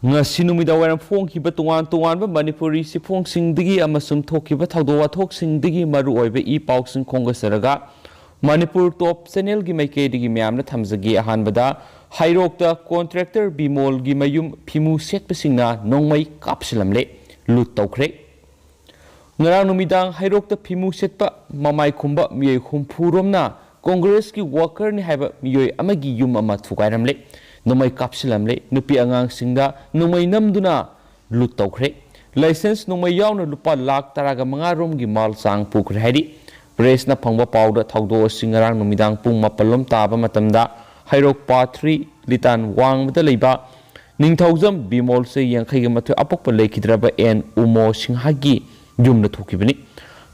ngasi numida waram phong ki ba tuan tuan ba Manipuri si phong sing digi amasum thok ki ba thawdo wa thok sing digi maru oibe I pauk sing khonga saraga Manipur top channel gi maike digi myam na thamjagi ahan bada hairok ta contractor bimol gi mayum Phimu set pasingna nongmai kapsilamle lut tawkhre ngarang numidang hairok ta Phimu set pa mamai khumba miyoi khumpuromna Congress ki worker ni haiba miyoi amagi yum ama thukairamle numai kapsilamle nupi angang singda numai namduna lut tawkhre license numai yauna lupa lakh taraga manga rom gi mal sang pukre haidi press na phangba pawda thawdo singarang numidang pung mapalom taba matamda hairok pa 3 litan wang bada leiba ningthaujam bimol se yangkhai ga mathu apokpa leikidraba en umo singhagi yumna thukibani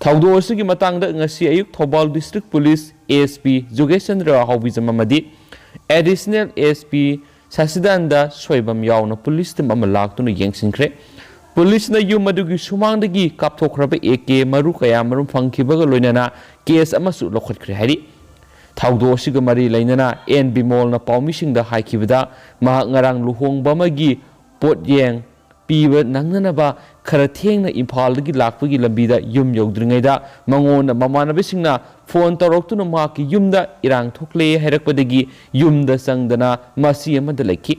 thawdo asigi matangda ngasi ayuk Thobal district police ASP Jogesandra Hawbijam amadi additional ASP Sasidanda soibam yauna police team amalak tunu yengsinkhre police na yum adugi sumangdagi kapthokraba AK maru kaya marum phangkhibaga loinana case amasu lokhatkhre hari thawdo siga mari lainana en bimol na pawmisingda haikibada ma ngarang luhongba magi pot yeng piba nangnanaba khara thengna Imphal dagi lakpagi lambida yum yogdringaida mangona mamanabisingna phone toroktuna ma ki yumda irang thokle hairakpadagi yumda sangdana masi amada lekhi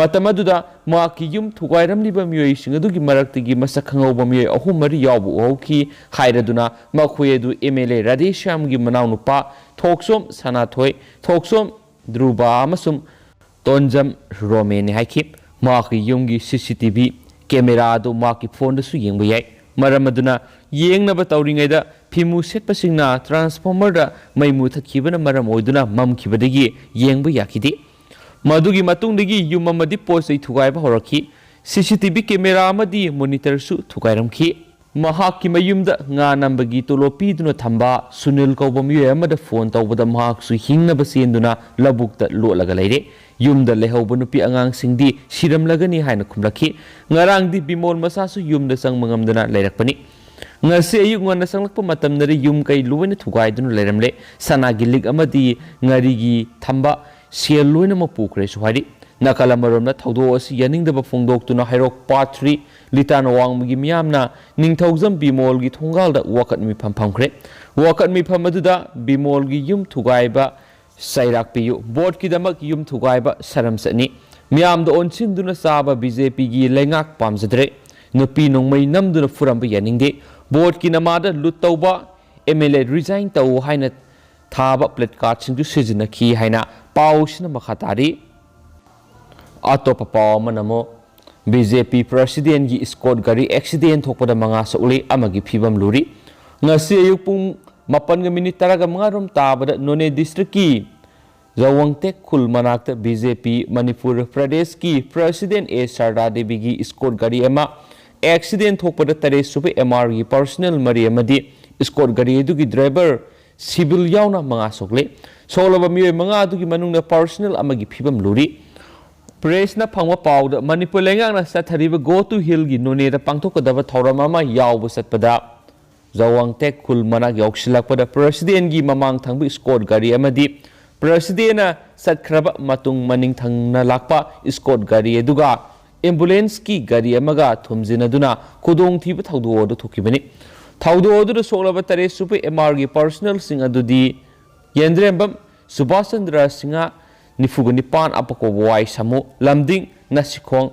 matamaduda ma ki yum thugairamliba miyoi singadugi maraktagi masakhangauba miyoi ahum mari yawbu hauki hairaduna makhoyedu MLA Radhesham gi manau nupa thoksom sanathoi thoksom druba amasum tonjam romene haiki ma ki yumgi CCTV camera do ma ki phone da su yengba yai maramaduna yengnaba tawringaida Phimu set pasingna transformer da mai muthakhibana maram oiduna mamkhibadagi yengba yakidi madugi matungdagi yum amadi posai thugaiba horakhi CCTV camera amadi monitor su thugairamkhi mahakki mayumda nga nambagi tolopi duna thamba Sunil kaubamiyo amada phone tawbada mahak su hingnaba senduna labukta lolaga leire yumda lehauba nupi angang singdi siramlagani haina khumlakhi ngarangdi bimol masa su yumda sangmangamdana leirakpani ngasi ayuk ngona sanglakpa matamnari yum kai luwena thugaiduna leiramle sanagi lig amadi ngarigi thamba sel loina mapukre suhari nakala maromna thawdo asi yaningdaba phongdoktuna hairok part 3 litan wangmagi miyamna ningthaujam bimol gi thongalda wakat mi phamkhre wakat mi phamaduda bimol gi yum thugaiba sairak piyu board ki damak yum thugaiba saramsani miyamda onsinduna saba BJP gi lengak pamjadre nupi nongmai namduna furamba yaningde board ki namada luttauba MLA resign taw haina thaba plate card singju sijina ki haina pausina makhatari atopa paw manamo BJP president gi escort gari accident thokpada manga sauli amagi phibam luri ngasi ayuk pung 8:30 tabada None district ki Zawangtek khul manakta BJP Manipur Pradesh ki president A Sarda Devi gi escort gari ama accident thokpada tare supe MR gi personal mari amadi escort gari dugi driver civil yauna manga sokle solaba mioi manga dugi manungna personal amagi phibam luri press na phangwa pawda Manipur lengang na sathariba go to hill gi None da pangthokadaba thorama ma yawbu satpada Zawangtek khul manak yoksilakpada president gi mamang thangbu escort gari amadi president na satkraba matung maning thangna lakpa escort gari eduga ambulance ki gari amaga thumjinaduna khudong thiba thawdo do thukibani thawdo do solaba tare supe MR gi personal sing adudi yendrembam Subhaschandra Singha nifugani pan apako wai samu lamding nasikhong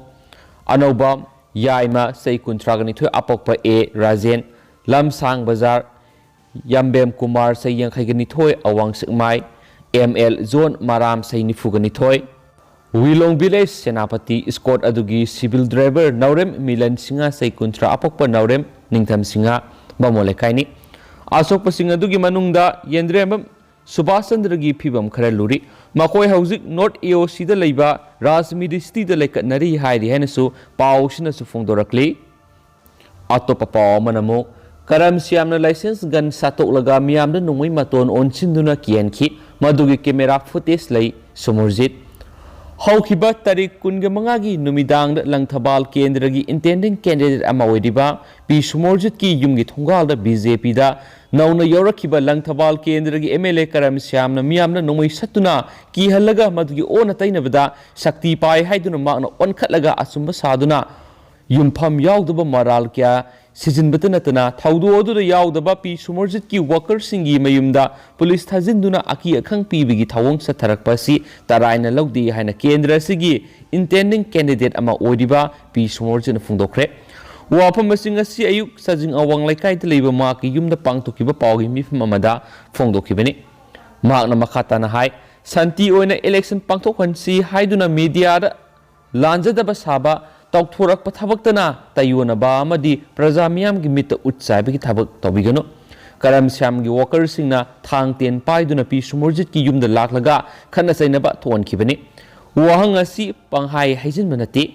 anoba yaima sei kuntragani thoi apokpa A Rajen lamsang bazar yambem kumar sei yangkhaigani thoi awang sikmai ML zone maram sei nifugani thoi Wilong village senapati escort adugi civil driver naurem Milan Singha sei kuntra apokpa naurem ningtham Singha bamolekaini asokpa Singha adugi manungda yendrembam Subhaschandra gi phibam khara luri makoi hauzik North AOC da leiba Rajmidi city da lekatnari hairi henasu pausina su phongdorakli atopa paw manamo karam siamna license gan satolaga miyamda nungmai maton onsinduna kianki madugi camera footage lei sumurjit हौखिबा तारीख कुनग मंगागी नुमिदांग लंगथबाल केंद्र की intending candidate अमा ओइदिबा P सुमोरजित की युमगी थोंगाल BJP दा नौना यौरखिबा लंगथबाल केंद्र की MLA करम श्यामना मियामना नोमई सत्तुना की हल्लगा मदुगी ओना तैनबदा शक्ति पाई हाइदुना मागना ओनखटलगा असुंबा सादुना युमफम यावदबा मराल क्या सिजिनबत नतना थौदोदुदा यावदबा पी सुमोरजित की वर्कर सिंगी मयुमदा पुलिस थाजिंदुना अकी अखंग पीबिगी थावोंग सथरकपासी तराइना लौदी हाइना केंद्र सिगी इंटेंडिंग कैंडिडेट अमा ओइदिबा पी सुमोरजित फोंदोखरे वाफम मसिंग असि अयुक सजिंग अवांग लैकाइद लेबा माकी युमदा पांगतोकिबा पावगी मिफम अमदा फोंदोखिबनी मागना मखाताना हाय शांति ओइना इलेक्शन पांगतोखनसी हाइदुना मीडियादा लांजदबा साबा तौथोरक थबक्तना तयोनबा अमदी प्रजा मियाम की मित उत्साहबी थबक तौबिगनो करम श्याम की वर्कर सिंगना थांग तेन पाइदुना पी सुमोरजित की युमदा लाखलगा खन्ना सैनबा थोनखिबनी वहंग असि पंहाई हाइजिनबा नते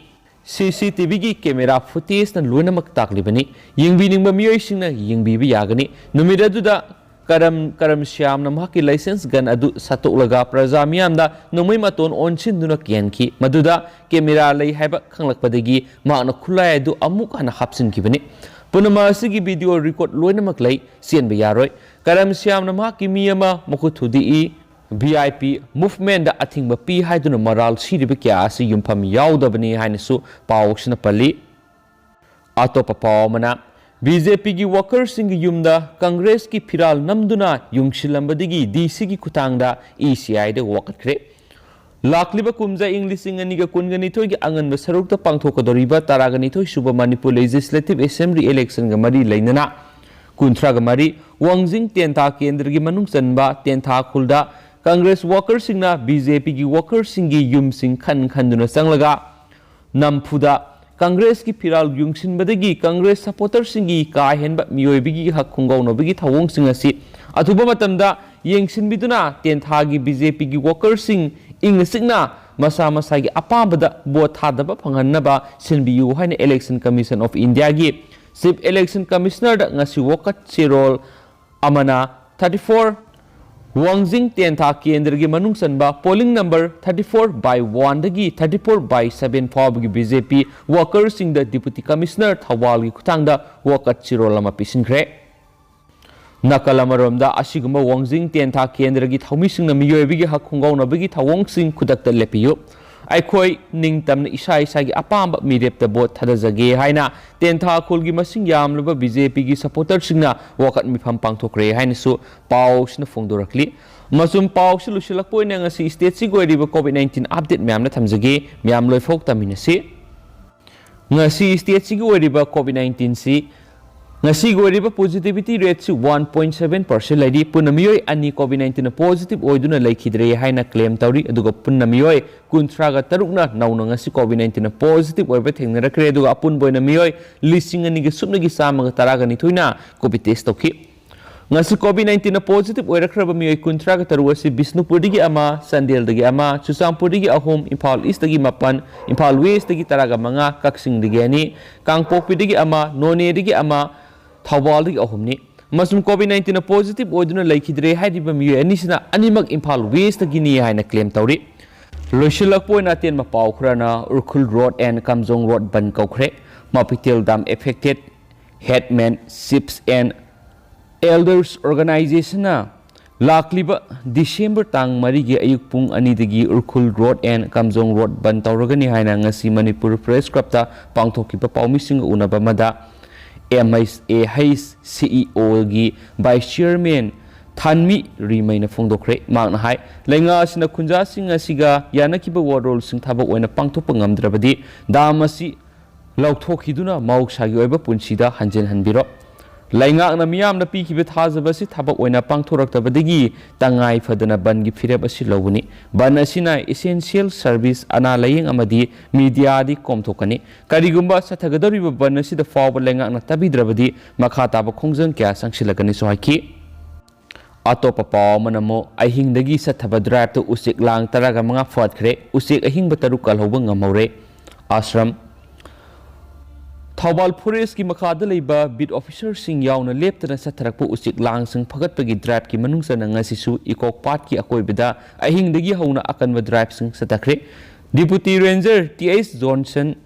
CCTV की कैमरा फुटेज न लोइनमक ताकलिबनी यंगबिनिंगबा मियोइसिंगना यंगबिबा यागनी नुमिददुदा करम श्याम नमकी लाइसेंस गन अदु सतोलगा प्रजा मियामदा नोमई मतोन ओनसिनदुना केनखी मदुदा कैमरा लई हाइबा खंगलकपदगी मागना खुलाय अदु अमुक हना हापसिनखिबनी पुनमा असिगी वीडियो रिकॉर्ड लोइनमक लई सेनबा यारोय करम श्याम नमकी मियमा मखुथुदी VIP मूवमेंट अथिंग पी हाइदुना मराल सिरिबा क्या असि युमफम यावदबनी हाइनसु पावक्सना पल्ली अतोप पावमना BJP की वर्कर सिंह युमदा कांग्रेस की फिराल नमदुना युंगशिलंबदगी DC की खुतांगदा ECI दे वकटख्रे लाखलिबा कुमजा इंग्लिशिंग अनिगा कुनगनिथोय की अंगन सरुक ता पांगथोकदोरिबा तारागनिथोय सुबा मणिपुर लेजिस्लेटिव असेंबली इलेक्शन गा मरी लेनना कुंथ्रागा मरी वांगजिंग तेंथा केंद्र की मनुंग चनबा तेंथा खुलदा कांग्रेस वर्कर सिंगना BJP की वर्कर सिंगी युम सिंग खन खनदुना संगलगा नमफुदा कांग्रेस की फिराल युंगसिनबदगी कांग्रेस सपोर्टर सिंगी का हेनबा मियोइबिगी हक खुंगौनबगी थावोंग सिंग असि अथुबा मतमदा येंगसिनबिदुना तेंथागी BJP की वर्कर सिंग इंग सिंगना मसा मसा की अपाबदा बोट थादबा फंगनबा सिनबियु हाइना इलेक्शन कमीशन ऑफ इंडिया की चीफ इलेक्शन कमिश्नर दा ngasi वकत सिरोल अमना 34 वांगजिंग तेंथा केंद्र की मनुंग सनबा पोलिंग नंबर 34/1 दगी 34/7 फाव की BJP worker Singh the deputy commissioner थवाल की खुतांगदा वकत सिरोल अमा पिसिनख्रे नकल अमरोमदा असिगुम्बा वांगजिंग तेंथा केंद्र की थौमिसिंग मियोइबिगी हक खुंगौनबगी थवोंगसिंग खुदक्ता लेपियो अखोई निंगतमना इसा इसा की अपाम मिरेप्ता बोट थदजगे हाइना तेंथा खुलगी मसिंग यामलबा BJP की सपोर्टर सिंगना वकत मिफम पांगथोक्रे हाइनसु पाउसना फोंदोरखली मसुम पाउस लुसिलकपोइना ngasi स्टेट सि गोइरिबा COVID-19 अपडेट म्यामना थमजगे म्याम लोइफोक तमिनसि ngasi स्टेट सि गोइरिबा COVID-19 सि ngasi goiriba positivity rate si 1.7% lady punamioi ani COVID-19 positive oiduna laikhidre haina claim tauri aduga punamioi kuntraga tarukna nauna ngasi COVID-19 positive oiba thengnara kre aduga apun boina mioi lising ani ge subnagi samaga taraga ni thuina covid test tokhi ngasi COVID-19 positive oirakraba mioi kuntraga taru asi Bisnupur digi ama Sandel digi ama Chusampur digi ahom Imphal East digi mapan Imphal West digi taraga manga Kaksing digi ani Kangpokpi digi ama None digi ama Thoubal दगी अहुमनी मसुम COVID-19 positive ओइदुना लैखिद्रे हाइदिबा मियो अनिसिना अनिमक Imphal west दगिनी हाइना क्लेम तौरी लोइसिलकपोइना तेन पाउ खराना Ukhrul road and Kamjong road बन कौख्रे Mapithel dam affected headman ships and elders organisation लाखलिबा डिसेंबर तांग मरी गे अयुक पुंग अनि दगी Ukhrul road and Kamjong road बन तौरगनी हाइना ngasi मणिपुर प्रेस क्लबता पांगथोकिबा पाउमिसिंग उनबा मदा MLA CEO की वाइस चेयरमैन थानमी रिमैना फोंदोखरे मागना हाय लैंगा सिना खुंजा सिंग असिगा यानकिबा वारोल सिंग थाबक ओइना पांगथोप ngamdrabadi दाम असि लौथोखिदुना मौसागी ओइबा पुंसिदा हंजेन हनबिरो लैंगाकना मियामना पीखिबा थाजबसि थाबक ओइना पांगथोरक्तबदगी तंगाई फदना बनगी फिरेब असि लौबनी बन असिना एसेंशियल सर्विस अना लयिंग अमदी मीडियादी कोमथोकनी करिगुम्बा सथगदरिबा बन असिदा फाव लैंगाकना तबिद्रबदी मखा ताब खोंजंग क्या संगसिलगनी सोहाकी अतोप पाव मनमो अहिंगदगी सथबा ड्राइव तो उसिक लांग तरागा मंगा फटखरे उसिक अहिंग बतरु कलहोब ngamore आश्रम थौबाल फॉरेस्ट की मखाद लेबा बीट ऑफिसर सिंह यावना लेप्तना सथरकपो उसिक लांग सिंह फगतपगी ड्राइव की मनुंग सना ngasisu इकोक पाट की अकोइबदा अहिंगदगी हौना अकनवा ड्राइव सिंह सतखरे Deputy Ranger T.H. Johnson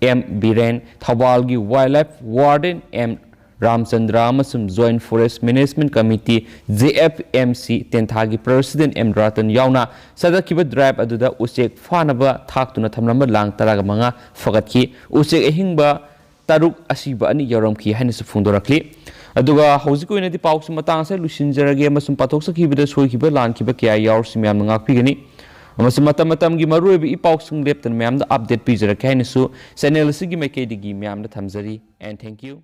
M. Biren, Thawalgi Wildlife Warden M. Ramchandra amasum Joint Forest Management Committee JFMC Tenthagi President M. Ratan Yauna Sadakiba Drive Aduda Usek Fanaba Taktuna Tamlamba Lang Taragamanga Fagatki Usek Ehingba Taruk Asiba Ani Yoromki Hanis Fundorakli Aduga Hosiko in the Pauks Matangsa Lucinjara Amasum Patoksa Kibida Suikiba Lan Kibakia Yaur Simiam Pigani. Matam Gimaru Pauksum left and Mam the update Pizza Kanisu, Senel Sigi Makedi Miam the Tamzari, and thank you.